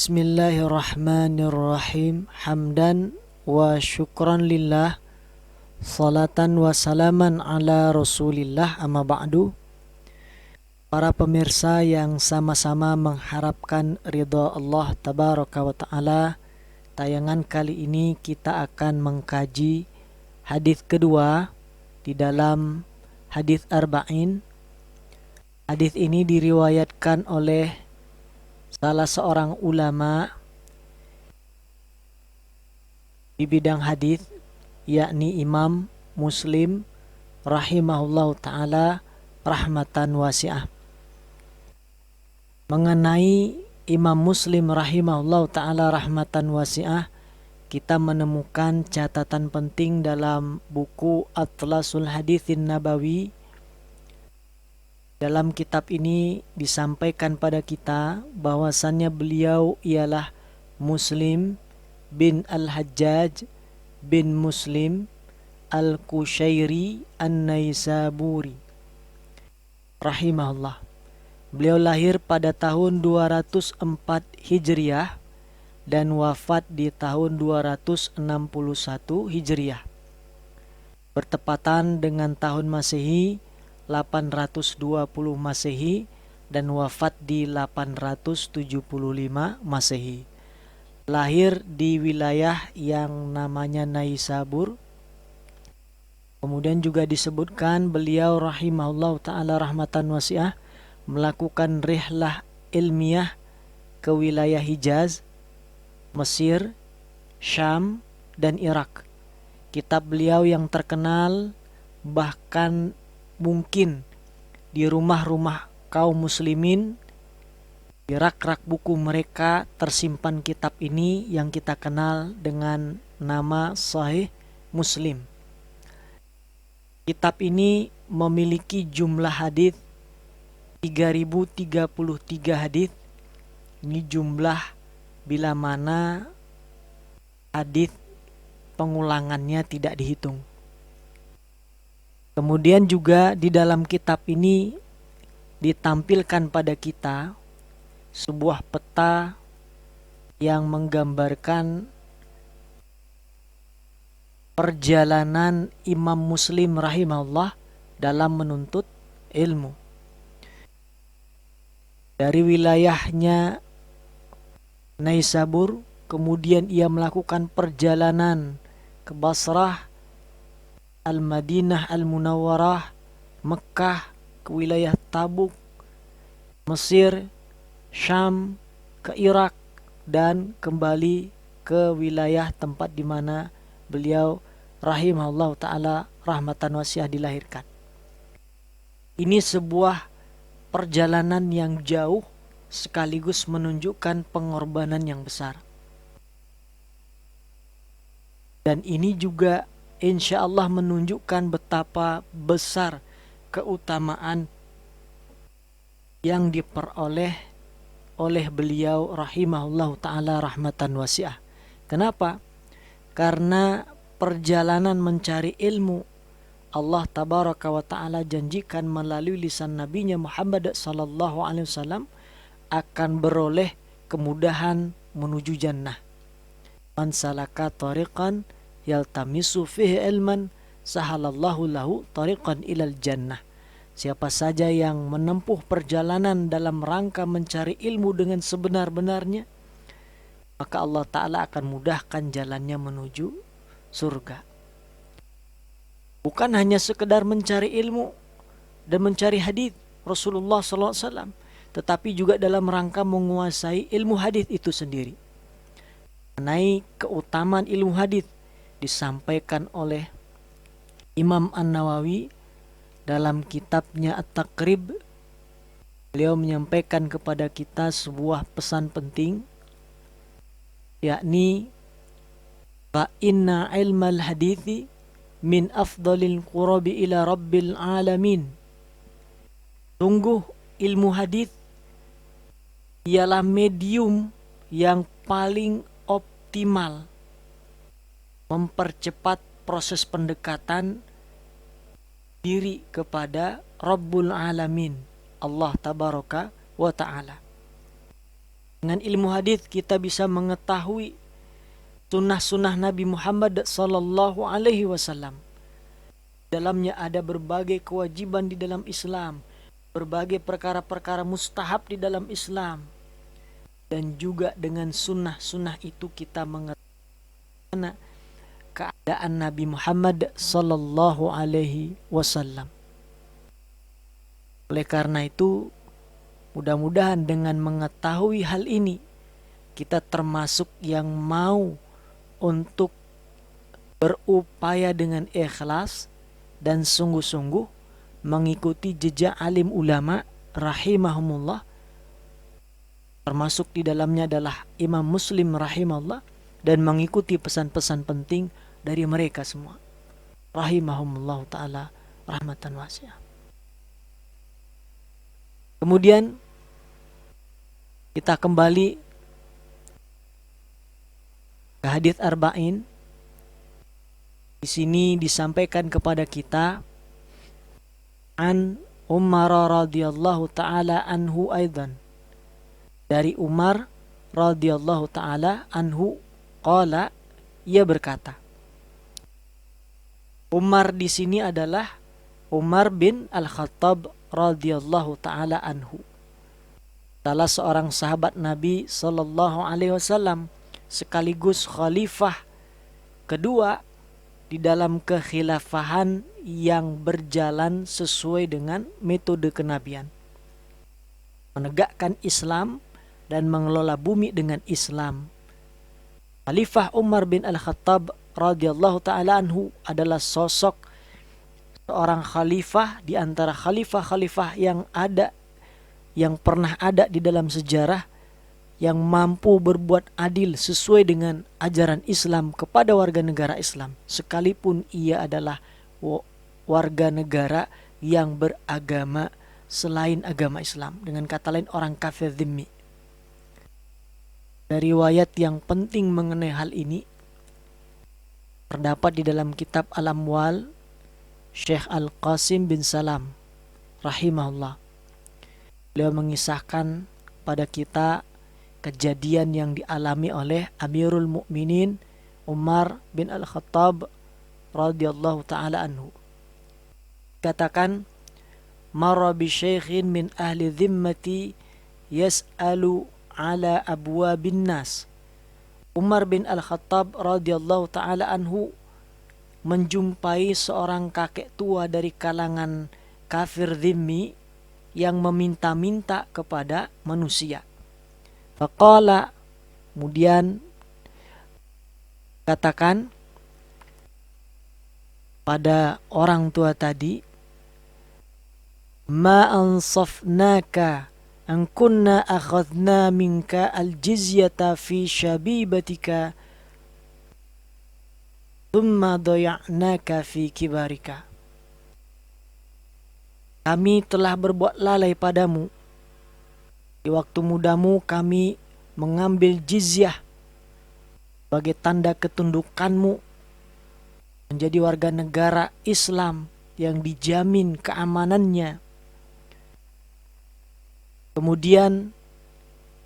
Bismillahirrahmanirrahim. Hamdan wa syukran lillah. Salatan wa salaman ala rasulillah, amma ba'du. Para pemirsa yang sama-sama mengharapkan ridha Allah tabaraka wa ta'ala, tayangan kali ini kita akan mengkaji hadis kedua di dalam hadis arba'in. Hadis ini diriwayatkan oleh salah seorang ulama di bidang hadis, yakni Imam Muslim rahimahullahu ta'ala rahmatan wasi'ah. Mengenai Imam Muslim rahimahullahu ta'ala rahmatan wasi'ah, kita menemukan catatan penting dalam buku Atlasul Haditsin Nabawi. Dalam kitab ini disampaikan pada kita bahwasannya beliau ialah Muslim bin Al-Hajjaj bin Muslim Al-Kushairi An-Naisaburi rahimahullah. Beliau lahir pada tahun 204 Hijriah dan wafat di tahun 261 Hijriah, bertepatan dengan tahun Masehi 820 Masehi dan wafat di 875 Masehi. Lahir di wilayah yang namanya Naisabur. Kemudian juga disebutkan beliau rahimahullah ta'ala rahmatan wasi'ah melakukan rihlah ilmiah ke wilayah Hijaz, Mesir, Syam, dan Irak. Kitab beliau yang terkenal, bahkan mungkin di rumah-rumah kaum muslimin, di rak-rak buku mereka tersimpan kitab ini yang kita kenal dengan nama Sahih Muslim. Kitab ini memiliki jumlah hadis 3033 hadis. Ini jumlah bila mana hadis pengulangannya tidak dihitung. Kemudian juga di dalam kitab ini ditampilkan pada kita sebuah peta yang menggambarkan perjalanan Imam Muslim rahimahullah dalam menuntut ilmu. Dari wilayahnya Naisabur, kemudian ia melakukan perjalanan ke Basrah, Al-Madinah Al-Munawwarah, Mekah, ke wilayah Tabuk, Mesir, Syam, ke Irak, dan kembali ke wilayah tempat di mana beliau rahimahullah ta'ala rahmatan wasi'ah dilahirkan. Ini sebuah perjalanan yang jauh sekaligus menunjukkan pengorbanan yang besar. Dan ini juga insya Allah menunjukkan betapa besar keutamaan yang diperoleh oleh beliau rahimahullah ta'ala rahmatan wasi'ah. Kenapa? Karena perjalanan mencari ilmu Allah tabaraka wa ta'ala janjikan melalui lisan nabinya Muhammad sallallahu alaihi wasallam akan beroleh kemudahan menuju jannah. Man salaka tariqan yaltamisu fihi ilman sahalallahu lahu tariqan ilal jannah. Siapa saja yang menempuh perjalanan dalam rangka mencari ilmu dengan sebenar-benarnya, maka Allah Ta'ala akan mudahkan jalannya menuju surga. Bukan hanya sekedar mencari ilmu dan mencari hadis Rasulullah SAW, tetapi juga dalam rangka menguasai ilmu hadis itu sendiri. Mengenai keutamaan ilmu hadis disampaikan oleh Imam An-Nawawi dalam kitabnya At-Taqrib. Beliau menyampaikan kepada kita sebuah pesan penting, yakni fa inna ilmal hadithi min afdalil qurabi ila rabbil alamin. Sungguh ilmu hadis ialah medium yang paling optimal mempercepat proses pendekatan diri kepada Rabbul Alamin, Allah Tabaraka wa Ta'ala. Dengan ilmu hadis kita bisa mengetahui sunnah-sunnah Nabi Muhammad sallallahu alaihi wasallam. Dalamnya ada berbagai kewajiban di dalam Islam, berbagai perkara-perkara mustahab di dalam Islam. Dan juga dengan sunnah-sunnah itu kita mengetahui keadaan Nabi Muhammad sallallahu alaihi wasallam. Oleh karena itu, mudah-mudahan dengan mengetahui hal ini, kita termasuk yang mau untuk berupaya dengan ikhlas dan sungguh-sungguh mengikuti jejak alim ulama rahimahumullah, termasuk di dalamnya adalah Imam Muslim rahimahullah, dan mengikuti pesan-pesan penting dari mereka semua rahimahumullah ta'ala rahmatan wasi'ah. Kemudian kita kembali ke hadits arba'in. Di sini disampaikan kepada kita an Umar radhiyallahu taala anhu aidan, dari Umar radhiyallahu taala anhu qala, ia berkata. Umar di sini adalah Umar bin Al-Khattab radhiyallahu taala anhu, salah seorang sahabat Nabi sallallahu alaihi wasallam, sekaligus khalifah kedua di dalam kekhilafahan yang berjalan sesuai dengan metode kenabian, menegakkan Islam dan mengelola bumi dengan Islam. Khalifah Umar bin Al-Khattab radhiyallahu taala anhu adalah sosok seorang khalifah di antara khalifah-khalifah yang pernah ada di dalam sejarah, yang mampu berbuat adil sesuai dengan ajaran Islam kepada warga negara Islam, sekalipun ia adalah warga negara yang beragama selain agama Islam, dengan kata lain orang kafir dhimmi. Dari riwayat yang penting mengenai hal ini terdapat di dalam kitab Al-Amwal Syekh Al-Qasim bin Salam rahimahullah. Beliau mengisahkan pada kita kejadian yang dialami oleh Amirul Mukminin Umar bin Al-Khattab radhiyallahu taala anhu. Katakan, marra bi syaikhin min ahli dhimmati yas'alu ala abwabin nas. Umar bin Al-Khattab radhiyallahu taala anhu menjumpai seorang kakek tua dari kalangan kafir dhimmi yang meminta-minta kepada manusia. Faqala, kemudian katakan pada orang tua tadi, ma ansafnaka an kunna akhadna minka al-jizyata fi syabibatika thumma daya'naka fi kibarika. Kami telah berbuat lalai padamu. Di waktu mudamu kami mengambil jizyah sebagai tanda ketundukanmu menjadi warga negara Islam yang dijamin keamanannya. Kemudian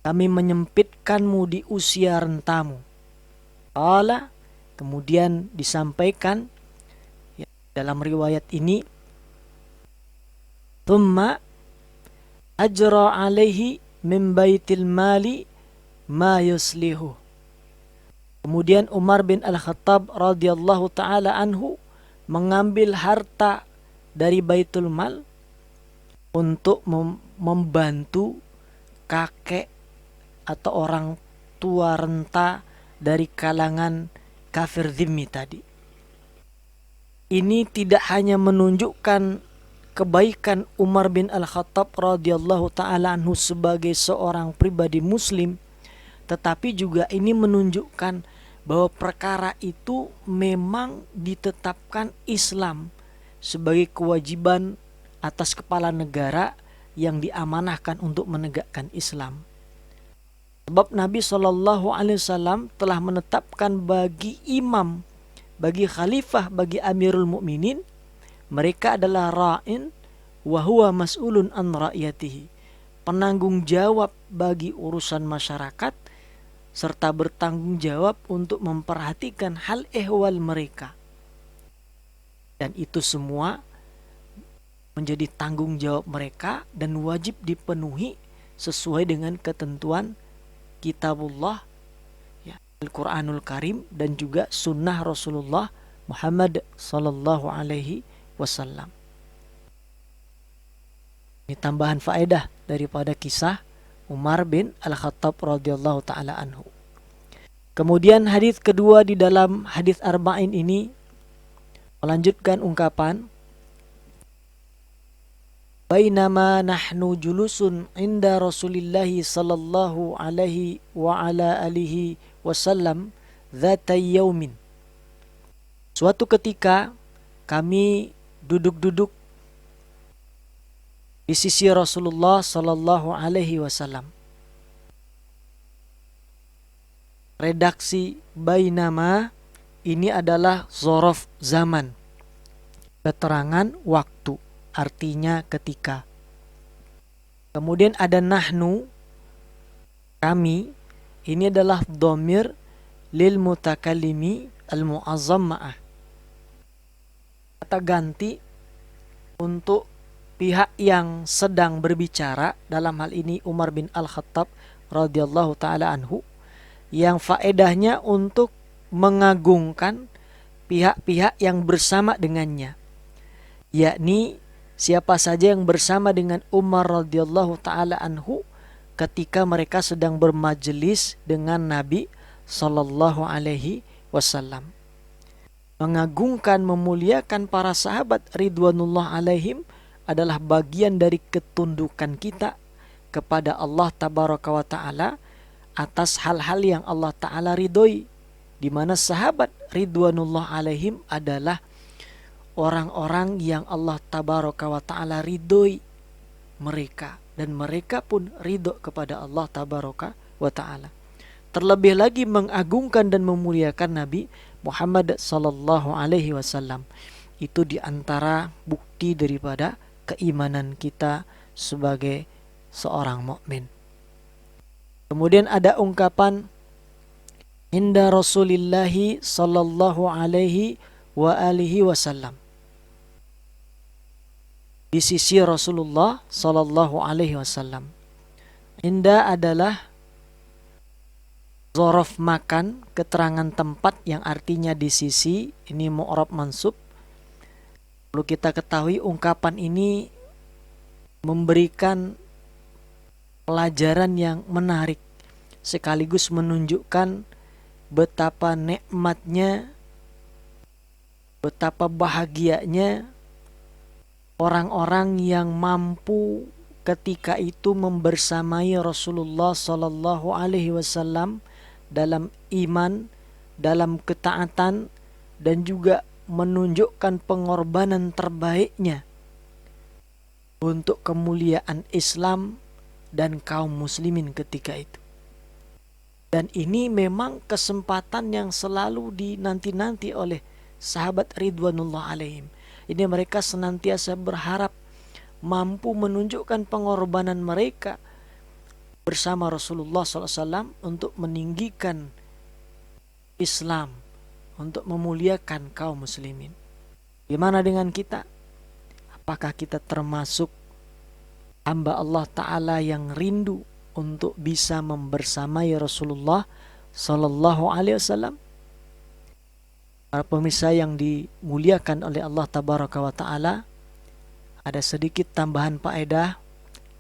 kami menyempitkanmu di usia rentamu. Allah, kemudian disampaikan ya, dalam riwayat ini, thumma ajra alaihi min baitil mali ma yuslihu. Kemudian Umar bin Al-Khattab radhiyallahu taala anhu mengambil harta dari Baitul Mal untuk membantu kakek atau orang tua renta dari kalangan kafir dhimmi tadi. Ini tidak hanya menunjukkan kebaikan Umar bin Al-Khattab radhiyallahu taala anhu sebagai seorang pribadi muslim, tetapi juga ini menunjukkan bahwa perkara itu memang ditetapkan Islam sebagai kewajiban atas kepala negara yang diamanahkan untuk menegakkan Islam. Sebab Nabi SAW telah menetapkan bagi imam, bagi khalifah, bagi Amirul Mukminin, mereka adalah ra'in wa huwa mas'ulun an ra'yatihi. penanggung jawab bagi urusan masyarakat, serta bertanggung jawab untuk memperhatikan hal ehwal mereka. Dan itu semua menjadi tanggung jawab mereka dan wajib dipenuhi sesuai dengan ketentuan kitabullah, ya, Al-Quranul Karim, dan juga sunnah Rasulullah Muhammad sallallahu alaihi wasallam. Ini tambahan faedah daripada kisah Umar bin Al-Khattab radhiyallahu taala anhu. Kemudian hadis kedua di dalam hadis arba'in ini melanjutkan ungkapan, bainama nahnu julusun inda Rasulillahi sallallahu alaihi wa ala alihi wasallam dhatai yaumin. Suatu ketika kami duduk-duduk di sisi Rasulullah sallallahu alaihi wasallam. Redaksi bainama ini adalah zorof zaman, keterangan waktu, artinya ketika. Kemudian ada nahnu, kami, ini adalah dhamir lil mutakallimi al mu'azzam ma'ah, kata ganti untuk pihak yang sedang berbicara, dalam hal ini Umar bin Al-Khattab radhiyallahu taala anhu, yang faedahnya untuk mengagungkan pihak-pihak yang bersama dengannya, yakni siapa saja yang bersama dengan Umar radhiyallahu taala anhu ketika mereka sedang bermajelis dengan Nabi sallallahu alaihi wasallam. Mengagungkan, memuliakan para sahabat ridwanullah alaihim adalah bagian dari ketundukan kita kepada Allah tabaraka wa taala atas hal-hal yang Allah taala ridhoi, di mana sahabat ridwanullah alaihim adalah orang-orang yang Allah tabaraka wa ta'ala ridhoi mereka, dan mereka pun ridho kepada Allah tabaraka wa ta'ala. Terlebih lagi mengagungkan dan memuliakan Nabi Muhammad sallallahu alaihi wasallam. Itu diantara bukti daripada keimanan kita sebagai seorang mukmin. Kemudian ada ungkapan inda Rasulillahi sallallahu alaihi wa alihi wasallam, di sisi Rasulullah sallallahu alaihi wasallam. Inda adalah zorof makan, keterangan tempat yang artinya di sisi, ini mu'rab mansub. Perlu kita ketahui ungkapan ini memberikan pelajaran yang menarik, sekaligus menunjukkan betapa nikmatnya, betapa bahagianya orang-orang yang mampu ketika itu membersamai Rasulullah sallallahu alaihi wasallam dalam iman, dalam ketaatan, dan juga menunjukkan pengorbanan terbaiknya untuk kemuliaan Islam dan kaum muslimin ketika itu. Dan ini memang kesempatan yang selalu dinanti-nanti oleh sahabat ridwanullah alaihim. Ini mereka senantiasa berharap mampu menunjukkan pengorbanan mereka bersama Rasulullah SAW untuk meninggikan Islam, untuk memuliakan kaum muslimin. Gimana dengan kita? Apakah kita termasuk hamba Allah Ta'ala yang rindu untuk bisa membersamai Rasulullah Sallallahu Alaihi Wasallam? Para pemirsa yang dimuliakan oleh Allah Tabaraka wa Ta'ala, ada sedikit tambahan faedah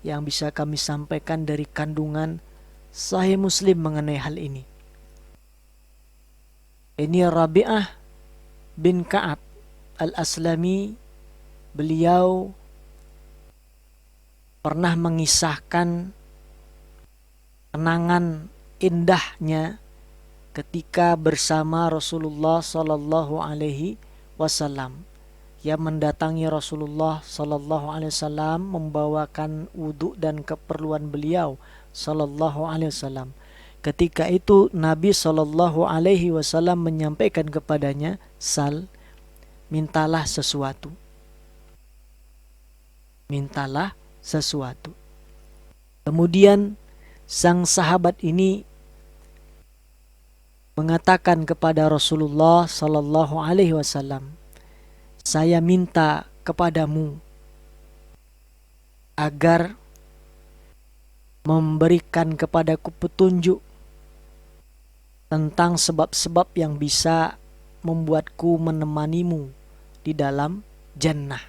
yang bisa kami sampaikan dari kandungan Sahih Muslim mengenai hal ini. Ini Rabi'ah bin Ka'ab al-Aslami, beliau pernah mengisahkan kenangan indahnya ketika bersama Rasulullah Sallallahu Alaihi Wasallam, yang mendatangi Rasulullah Sallallahu Alaihi Wasallam membawakan wudhu dan keperluan beliau Sallallahu Alaihi Wasallam. Ketika itu Nabi Sallallahu Alaihi Wasallam menyampaikan kepadanya, "Sal, mintalah sesuatu. Mintalah sesuatu." Kemudian sang sahabat ini mengatakan kepada Rasulullah sallallahu alaihi wasallam, "Saya minta kepadamu agar memberikan kepadaku petunjuk tentang sebab-sebab yang bisa membuatku menemanimu di dalam jannah."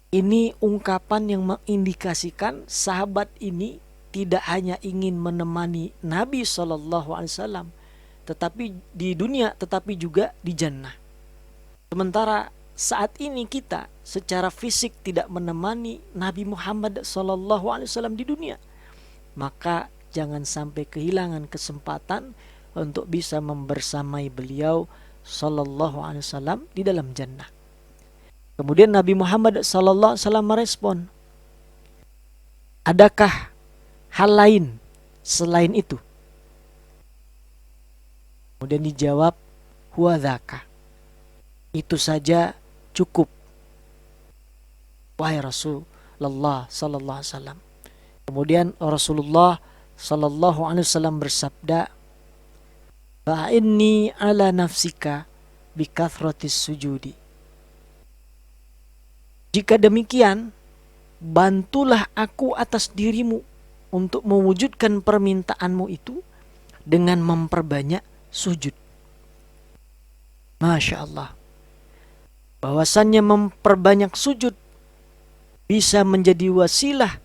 Ini ungkapan yang mengindikasikan sahabat ini tidak hanya ingin menemani Nabi SAW, tetapi di dunia, tetapi juga di jannah. Sementara saat ini kita secara fisik tidak menemani Nabi Muhammad SAW di dunia, maka jangan sampai kehilangan kesempatan untuk bisa membersamai beliau SAW di dalam jannah. Kemudian Nabi Muhammad SAW merespon, adakah hal lain selain itu? Kemudian dijawab, huwa dzaka, itu saja cukup, wahai Rasulullah sallallahu alaihi wasallam. Kemudian Rasulullah sallallahu alaihi wasallam bersabda, fa'inni ala nafsika bikathratis sujudi. Jika demikian, bantulah aku atas dirimu untuk mewujudkan permintaanmu itu dengan memperbanyak sujud. Masya Allah. Bahwasannya memperbanyak sujud bisa menjadi wasilah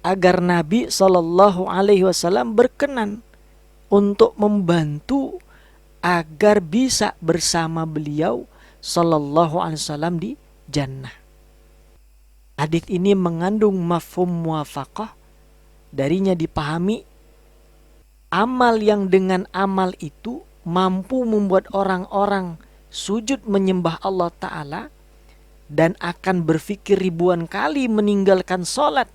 agar Nabi Shallallahu Alaihi Wasallam berkenan untuk membantu agar bisa bersama beliau Shallallahu Alaihi Wasallam di jannah. Hadits ini mengandung mafhum muwafaqah. Darinya dipahami amal yang dengan amal itu mampu membuat orang-orang sujud menyembah Allah Ta'ala dan akan berpikir ribuan kali meninggalkan sholat,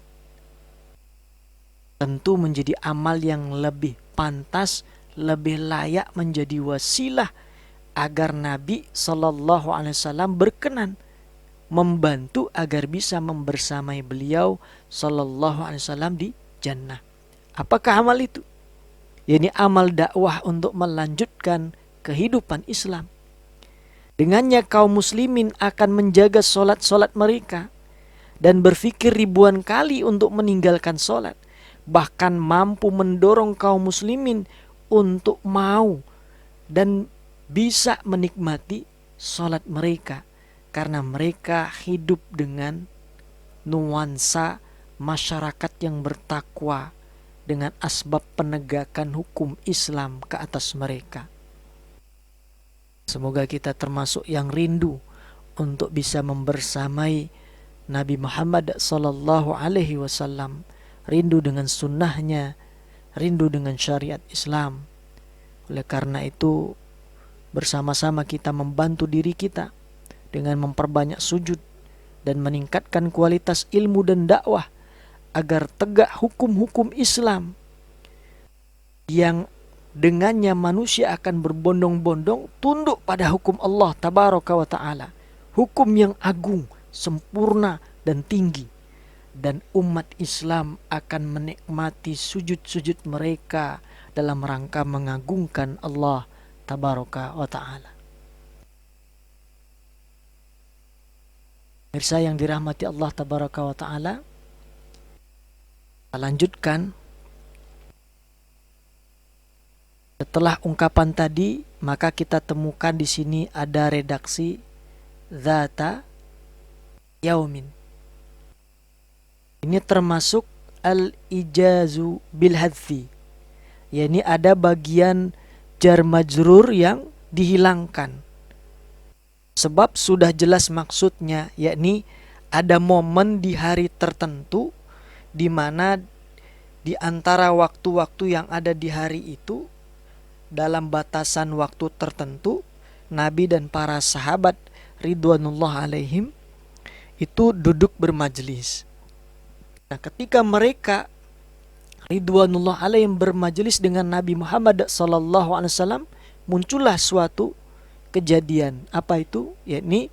tentu menjadi amal yang lebih pantas, lebih layak menjadi wasilah agar Nabi Sallallahu Alaihi Wasallam berkenan membantu agar bisa membersamai beliau Sallallahu Alaihi Wasallam di jannah. Apakah amal itu? Yakni amal dakwah untuk melanjutkan kehidupan Islam. Dengannya kaum muslimin akan menjaga solat-solat mereka dan berpikir ribuan kali untuk meninggalkan solat. Bahkan mampu mendorong kaum muslimin untuk mau dan bisa menikmati solat mereka, karena mereka hidup dengan nuansa masyarakat yang bertakwa dengan asbab penegakan hukum Islam ke atas mereka. Semoga kita termasuk yang rindu untuk bisa membersamai Nabi Muhammad sallallahu alaihi wasallam, rindu dengan sunnahnya, rindu dengan syariat Islam. Oleh karena itu, bersama-sama kita membantu diri kita dengan memperbanyak sujud dan meningkatkan kualitas ilmu dan dakwah agar tegak hukum-hukum Islam yang dengannya manusia akan berbondong-bondong tunduk pada hukum Allah Tabaraka wa Ta'ala, hukum yang agung, sempurna dan tinggi, dan umat Islam akan menikmati sujud-sujud mereka dalam rangka mengagungkan Allah Tabaraka wa Ta'ala. Pemirsa yang dirahmati Allah Tabaraka wa Ta'ala, kita lanjutkan. Setelah ungkapan tadi, maka kita temukan di sini ada redaksi dzata yaumin. Ini termasuk al-ijazu bil hadfi. yakni ada bagian jar majrur yang dihilangkan. Sebab sudah jelas maksudnya, yakni ada momen di hari tertentu di mana di antara waktu-waktu yang ada di hari itu, dalam batasan waktu tertentu, Nabi dan para sahabat ridwanullah alaihim itu duduk bermajlis. Nah, ketika mereka ridwanullah alaihim bermajlis dengan Nabi Muhammad SAW, muncullah suatu kejadian. Apa itu? Yakni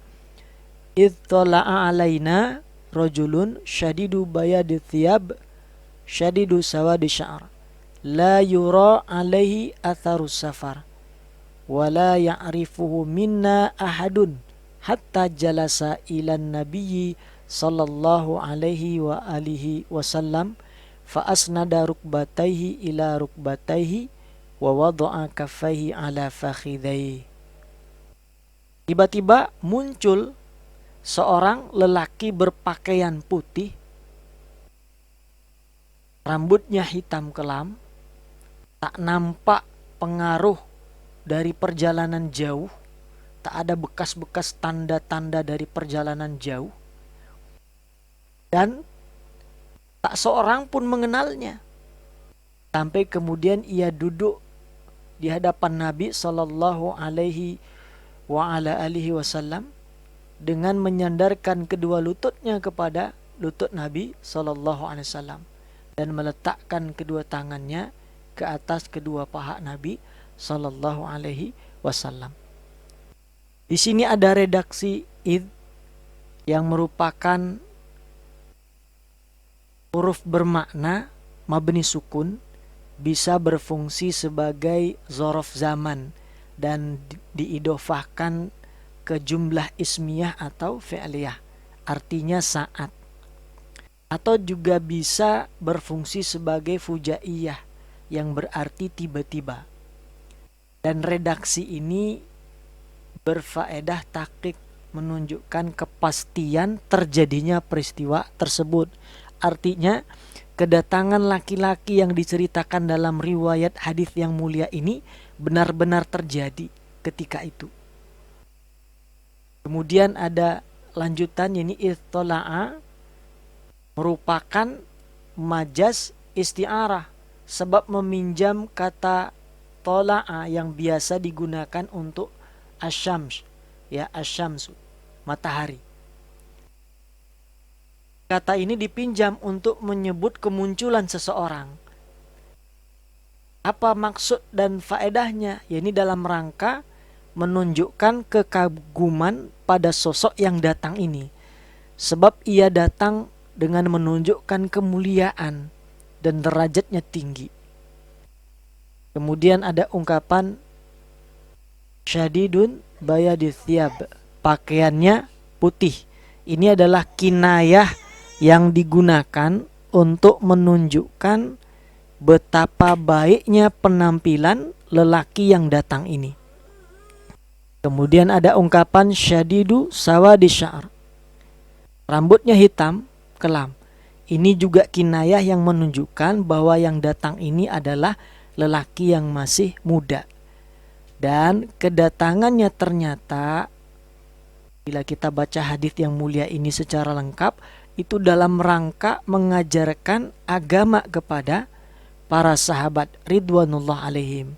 ittala'a alaina rajulun syadidu bayadi thiyab syadidu sawadi sya'r la yura alaihi atharus safar wa la ya'rifuhu minna ahadun hatta jalasa ilan nabiyyi sallallahu alaihi wa alihi wasallam fa asnada rukbataihi ila rukbataihi wa wada'a kaffaihi ala fakhidaihi. Tiba-tiba muncul seorang lelaki berpakaian putih, rambutnya hitam kelam, tak nampak pengaruh dari perjalanan jauh, tak ada bekas-bekas tanda-tanda dari perjalanan jauh, dan tak seorang pun mengenalnya. Sampai kemudian ia duduk di hadapan Nabi Sallallahu Alaihi Wasallam dengan menyandarkan kedua lututnya kepada lutut Nabi Sallallahu Alaihi Wasallam dan meletakkan kedua tangannya ke atas kedua paha Nabi Sallallahu Alaihi Wasallam. Di sini ada redaksi id yang merupakan huruf bermakna mabni sukun, bisa berfungsi sebagai zorof zaman dan diidofahkan ke jumlah ismiyah atau fi'liyah, artinya saat, atau juga bisa berfungsi sebagai fujaiyah yang berarti tiba-tiba. Dan redaksi ini berfaedah takik, menunjukkan kepastian terjadinya peristiwa tersebut. Artinya kedatangan laki-laki yang diceritakan dalam riwayat hadis yang mulia ini benar-benar terjadi ketika itu. Kemudian ada lanjutan, ini istola'a merupakan majas isti'arah, sebab meminjam kata tola'a yang biasa digunakan untuk asyams, ya, asyamsu, matahari. Kata ini dipinjam untuk menyebut kemunculan seseorang. Apa maksud dan faedahnya? Ya, ini dalam rangka menunjukkan kekaguman pada sosok yang datang ini. Sebab ia datang dengan menunjukkan kemuliaan dan derajatnya tinggi. Kemudian ada ungkapan syadidun bayadi thiyab, pakaiannya putih. Ini adalah kinayah yang digunakan untuk menunjukkan betapa baiknya penampilan lelaki yang datang ini. Kemudian ada ungkapan syadidu sawadi sya'r, rambutnya hitam kelam. Ini juga kinayah yang menunjukkan bahwa yang datang ini adalah lelaki yang masih muda. Dan kedatangannya ternyata, bila kita baca hadis yang mulia ini secara lengkap, itu dalam rangka mengajarkan agama kepada para sahabat ridwanullah alaihim,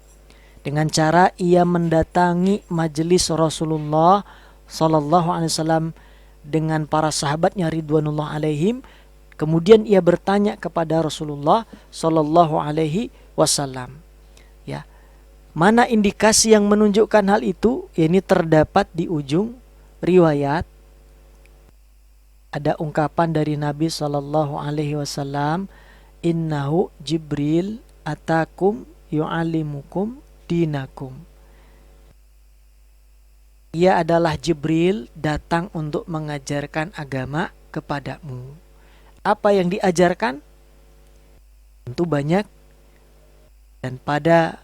dengan cara ia mendatangi majelis Rasulullah sallallahu alaihi wasallam dengan para sahabatnya ridwanullah alaihim. Kemudian ia bertanya kepada Rasulullah sallallahu alaihi wasallam, ya, mana indikasi yang menunjukkan hal itu? Ini terdapat di ujung riwayat. Ada ungkapan dari Nabi sallallahu alaihi wasallam, innahu Jibril atakum yu'allimukum dinakum. Ia adalah Jibril datang untuk mengajarkan agama kepadamu. Apa yang diajarkan? Tentu banyak. Dan pada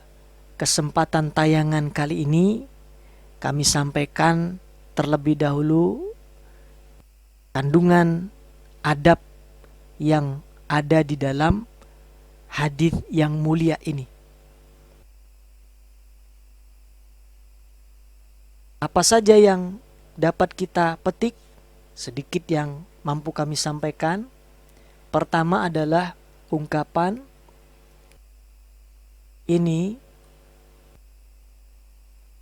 kesempatan tayangan kali ini kami sampaikan terlebih dahulu kandungan adab yang ada di dalam hadis yang mulia ini. Apa saja yang dapat kita petik? Sedikit yang mampu kami sampaikan. Pertama adalah ungkapan ini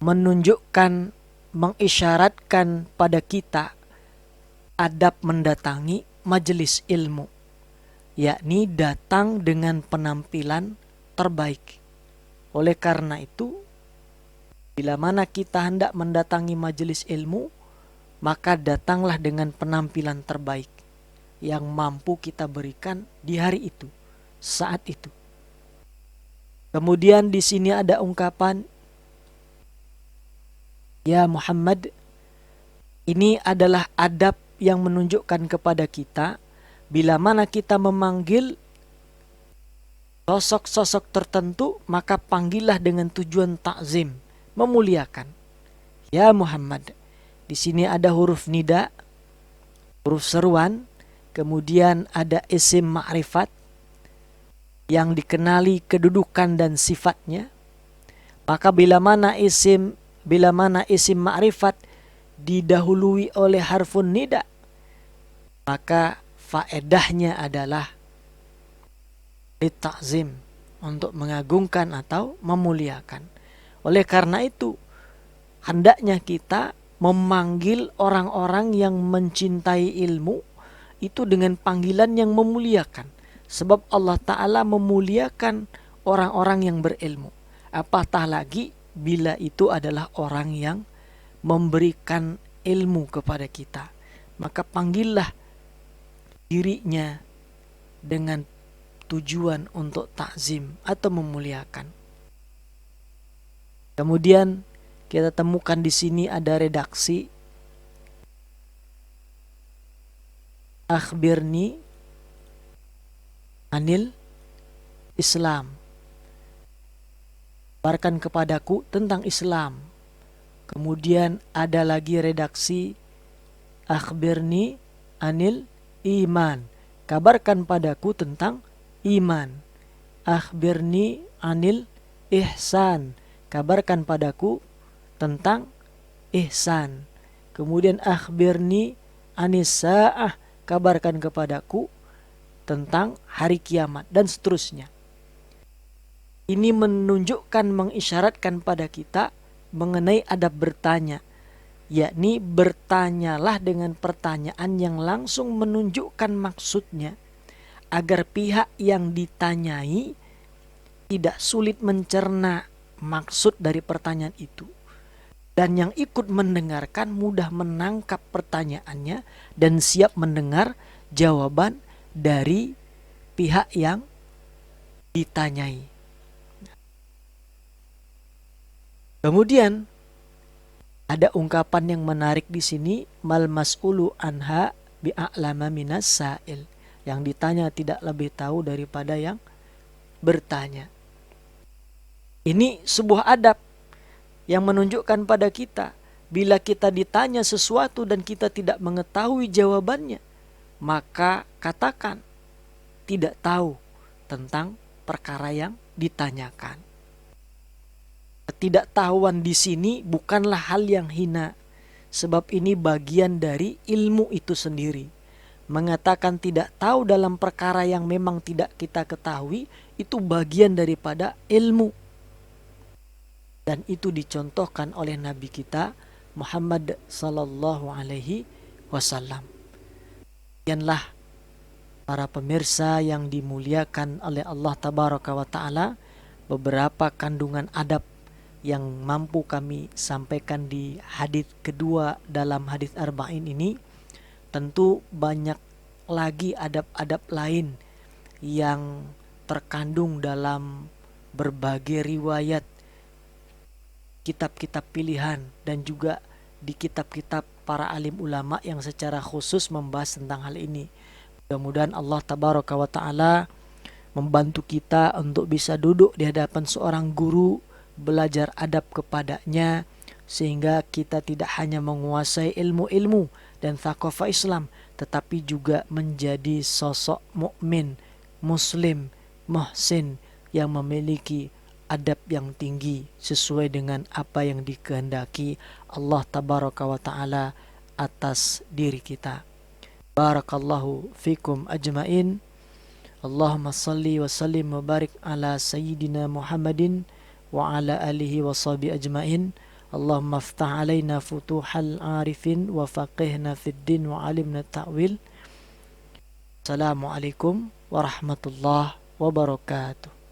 menunjukkan, mengisyaratkan pada kita adab mendatangi majelis ilmu, yakni datang dengan penampilan terbaik. Oleh karena itu, bila mana kita hendak mendatangi majelis ilmu, maka datanglah dengan penampilan terbaik. yang mampu kita berikan di hari itu, saat itu. Kemudian di sini ada ungkapan, ya Muhammad, ini adalah adab yang menunjukkan kepada kita bila mana kita memanggil sosok-sosok tertentu, maka panggillah dengan tujuan takzim, memuliakan. Ya Muhammad. Di sini ada huruf nida, huruf seruan, kemudian ada isim ma'rifat yang dikenali kedudukan dan sifatnya. Maka bila mana isim ma'rifat didahului oleh harfun nida, maka faedahnya adalah litakzim, untuk mengagungkan atau memuliakan. Oleh karena itu, hendaknya kita memanggil orang-orang yang mencintai ilmu itu dengan panggilan yang memuliakan. Sebab Allah Ta'ala memuliakan orang-orang yang berilmu. Apatah lagi bila itu adalah orang yang memberikan ilmu kepada kita. Maka panggillah dirinya dengan tujuan untuk takzim atau memuliakan. Kemudian kita temukan di sini ada redaksi akhbirni anil Islam. Kabarkan kepadaku tentang Islam. Kemudian ada lagi redaksi akhbirni anil iman. Kabarkan padaku tentang iman. Akhbirni anil ihsan. Kabarkan padaku tentang ihsan. Kemudian akhbirni anis sa'ah. Kabarkan kepadaku tentang hari kiamat, dan seterusnya. Ini menunjukkan, mengisyaratkan pada kita mengenai adab bertanya, yakni bertanyalah dengan pertanyaan yang langsung menunjukkan maksudnya, agar pihak yang ditanyai tidak sulit mencerna maksud dari pertanyaan itu, dan yang ikut mendengarkan mudah menangkap pertanyaannya dan siap mendengar jawaban dari pihak yang ditanyai. Kemudian ada ungkapan yang menarik di sini, mal mas'ulu anha bi'a'lama minas sa'il. Yang ditanya tidak lebih tahu daripada yang bertanya. Ini sebuah adab yang menunjukkan pada kita, bila kita ditanya sesuatu dan kita tidak mengetahui jawabannya, maka katakan tidak tahu tentang perkara yang ditanyakan. Ketidaktahuan di sini bukanlah hal yang hina, sebab ini bagian dari ilmu itu sendiri. Mengatakan tidak tahu dalam perkara yang memang tidak kita ketahui, itu bagian daripada ilmu. Dan itu dicontohkan oleh Nabi kita Muhammad sallallahu alaihi wasallam. Demikianlah para pemirsa yang dimuliakan oleh Allah tabaraka wa taala, beberapa kandungan adab yang mampu kami sampaikan di hadis kedua dalam hadis arba'in ini. Tentu banyak lagi adab-adab lain yang terkandung dalam berbagai riwayat, kitab-kitab pilihan, dan juga di kitab-kitab para alim ulama yang secara khusus membahas tentang hal ini. Mudah-mudahan Allah tabaraka wa ta'ala membantu kita untuk bisa duduk di hadapan seorang guru, belajar adab kepadanya, sehingga kita tidak hanya menguasai ilmu-ilmu dan thaqafah Islam, tetapi juga menjadi sosok mukmin, muslim, muhsin yang memiliki adab yang tinggi sesuai dengan apa yang dikehendaki Allah tabaraka wa ta'ala atas diri kita. Barakallahu fikum ajmain. Allahumma salli wa sallim wa barik ala sayyidina Muhammadin wa ala alihi wa sahbihi ajmain. Allahumma aftah alaina futuhal arifin wa faqihna fid din wa alimna ta'wil. Assalamualaikum warahmatullahi wabarakatuh.